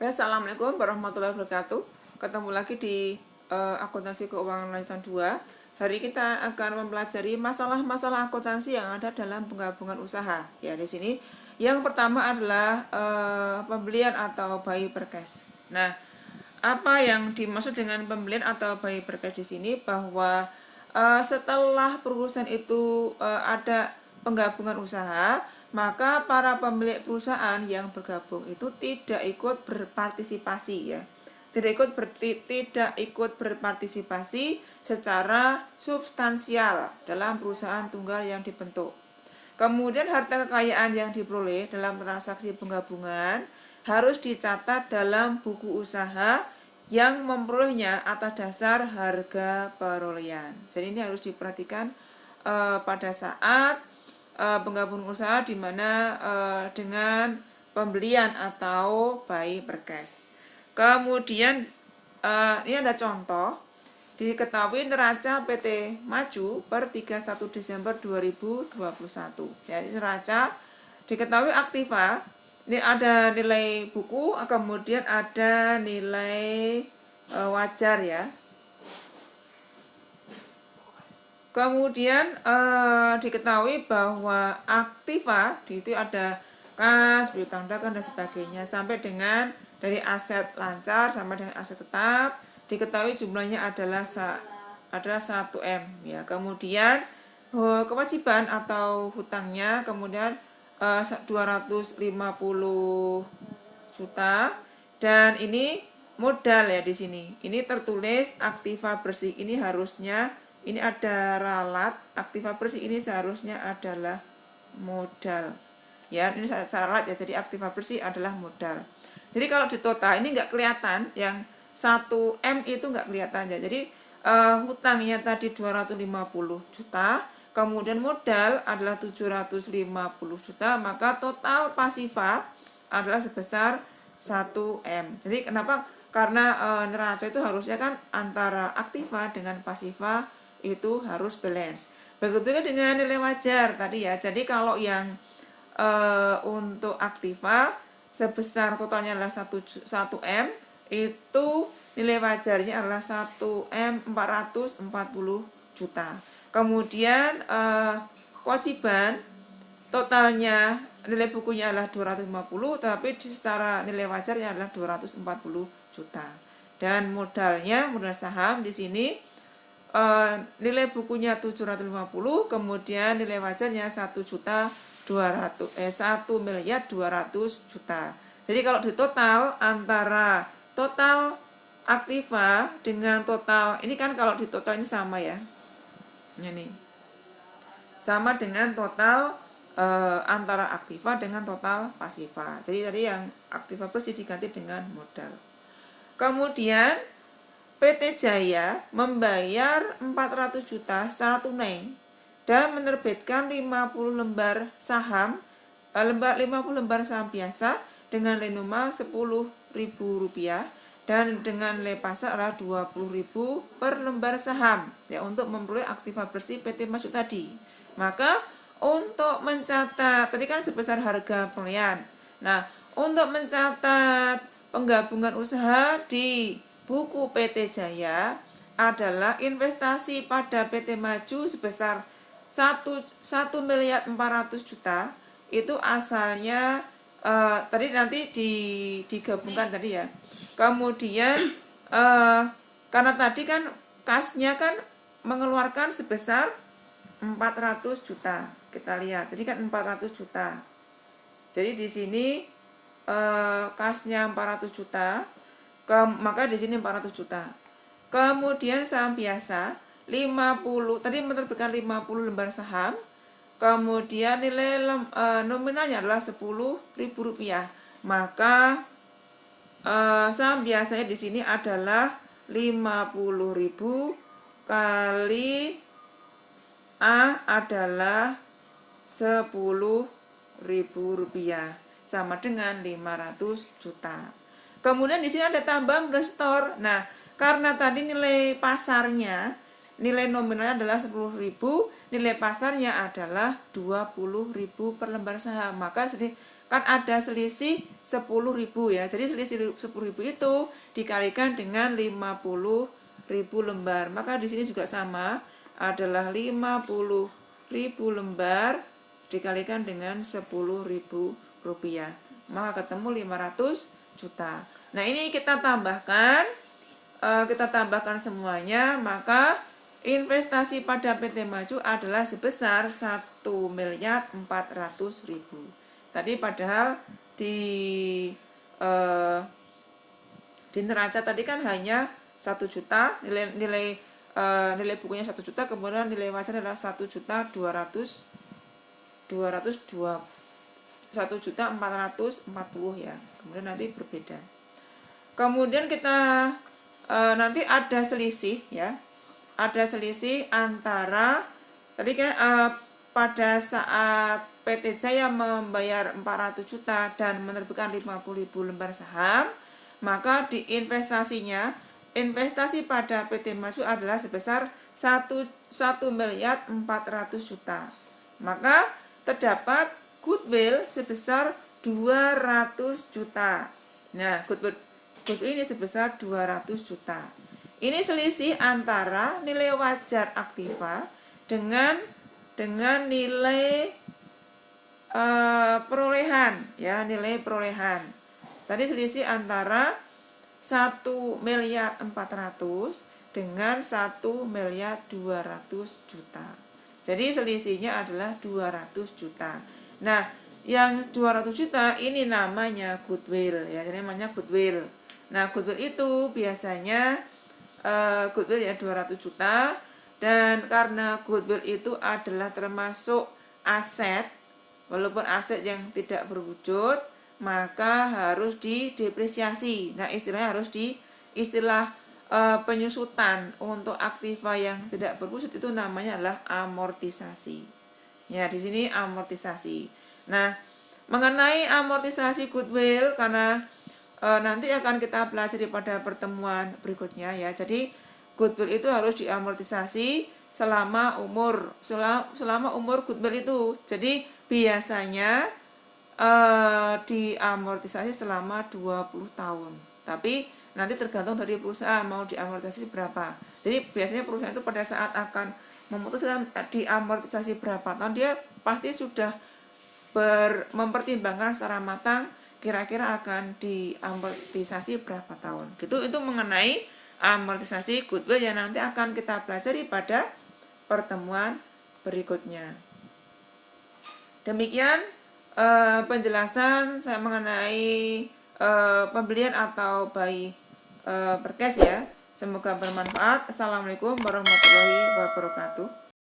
Assalamualaikum warahmatullahi wabarakatuh. Ketemu lagi di akuntansi keuangan lanjutan 2. Hari kita akan mempelajari masalah-masalah akuntansi yang ada dalam penggabungan usaha. Ya, di sini yang pertama adalah pembelian atau buy per cash. Nah, apa yang dimaksud dengan pembelian atau buy per cash di sini bahwa setelah perusahaan itu ada penggabungan usaha, maka para pemilik perusahaan yang bergabung itu tidak ikut berpartisipasi ya. Tidak ikut berpartisipasi secara substansial dalam perusahaan tunggal yang dibentuk. Kemudian harta kekayaan yang diperoleh dalam transaksi penggabungan harus dicatat dalam buku usaha yang memperolehnya atas dasar harga perolehan. Jadi ini harus diperhatikan pada saat penggabungan usaha di mana dengan pembelian atau buy per cash. Kemudian ini ada contoh. Diketahui neraca PT Maju per 31 Desember 2021. Ya, neraca diketahui aktiva. Ini ada nilai buku, kemudian ada nilai wajar ya. Kemudian diketahui bahwa aktiva itu ada kas, piutang dagang dan sebagainya sampai dengan dari aset lancar sampai dengan aset tetap diketahui jumlahnya adalah 1M ya. Kemudian kewajiban atau hutangnya kemudian 250 juta dan ini modal ya di sini. Ini tertulis aktiva bersih. Ini harusnya ini ada ralat, aktiva bersih ini seharusnya adalah modal. Ya, ini ralat ya. Jadi aktiva bersih adalah modal. Jadi kalau di total ini enggak kelihatan yang 1M itu enggak kelihatan ya. Jadi hutangnya tadi 250 juta. Kemudian modal adalah 750 juta, maka total pasifa adalah sebesar 1M. Jadi kenapa? Karena neraca itu harusnya kan antara aktiva dengan pasifa itu harus balance. Begitu juga dengan nilai wajar tadi ya. Jadi kalau yang untuk aktiva sebesar totalnya adalah 1M, itu nilai wajarnya adalah 1M 440 juta. Kemudian kewajiban totalnya nilai bukunya adalah 250, tapi secara nilai wajarnya adalah 240 juta. Dan modal saham di sini nilai bukunya 750, kemudian nilai wajarnya 1 miliar 200 juta. Jadi kalau di total antara total aktiva dengan total ini kan kalau di total ini sama ya. Ini sama dengan total antara aktiva dengan total pasifa. Jadi tadi yang aktiva bersih diganti dengan modal. Kemudian PT Jaya membayar 400 juta secara tunai dan menerbitkan 50 lembar saham 50 lembar saham biasa dengan nilai nominal Rp10.000 dan dengan nilai pasar adalah Rp20.000 per lembar saham ya untuk memperoleh aktiva bersih PT Maju tadi. Maka untuk mencatat tadi kan sebesar harga perolehan. Nah, untuk mencatat penggabungan usaha di buku PT Jaya adalah investasi pada PT Maju sebesar 1 miliar 400 juta itu asalnya tadi nanti digabungkan tadi ya. Kemudian karena tadi kan kasnya kan mengeluarkan sebesar 400 juta. Kita lihat, tadi kan 400 juta. Jadi di sini kasnya 400 juta, maka di sini 400 juta. Kemudian saham biasa 50, tadi menerbitkan 50 lembar saham. Kemudian nilai nominalnya adalah Rp10.000. Maka saham biasanya di sini adalah 50.000 kali A adalah Rp10.000 sama dengan 500 juta. Kemudian di sini ada tambahan investor. Nah, karena tadi nilai pasarnya nilai nominalnya adalah 10.000, nilai pasarnya adalah 20.000 per lembar saham. Maka kan ada selisih 10.000 ya. Jadi selisih 10.000 itu dikalikan dengan 50.000 lembar. Maka di sini juga sama, adalah 50.000 lembar dikalikan dengan 10.000 rupiah. Maka ketemu 500 juta. Nah, ini kita tambahkan semuanya, maka investasi pada PT Maju adalah sebesar 1.400.000. Tadi padahal di neraca tadi kan hanya 1 juta, nilai bukunya 1 juta, kemudian nilai wajar adalah 1.440 ya. Kemudian nanti berbeda. Kemudian kita nanti ada selisih ya. Ada selisih antara tadi kan pada saat PT Jaya membayar 400 juta dan menerbitkan 50.000 lembar saham, maka di investasi pada PT Maju adalah sebesar 1.400.000 juta. Maka terdapat goodwill sebesar 200 juta. Nah, goodwill ini sebesar 200 juta. Ini selisih antara nilai wajar aktiva dengan nilai perolehan ya, nilai perolehan. Tadi selisih antara 1.400.000 dengan 1.200.000 juta. Jadi selisihnya adalah 200 juta. Nah, yang 200 juta ini namanya goodwill ya, jadi namanya goodwill. Nah, goodwill itu biasanya goodwill ya 200 juta, dan karena goodwill itu adalah termasuk aset, walaupun aset yang tidak berwujud, maka harus didepresiasi. Nah, istilahnya harus istilah penyusutan untuk aktiva yang tidak berwujud itu namanya adalah amortisasi. Ya, di sini amortisasi. Nah, mengenai amortisasi goodwill, karena nanti akan kita pelajari pada pertemuan berikutnya ya. Jadi goodwill itu harus diamortisasi selama umur goodwill itu. Jadi biasanya diamortisasi selama 20 tahun. Tapi nanti tergantung dari perusahaan mau diamortisasi berapa. Jadi biasanya perusahaan itu pada saat akan memutuskan diamortisasi berapa tahun, dia pasti sudah mempertimbangkan secara matang kira-kira akan diamortisasi berapa tahun. Gitu, itu mengenai amortisasi goodwill yang nanti akan kita pelajari pada pertemuan berikutnya. Demikian penjelasan saya mengenai pembelian atau buy per cash ya. Semoga bermanfaat. Assalamualaikum warahmatullahi wabarakatuh.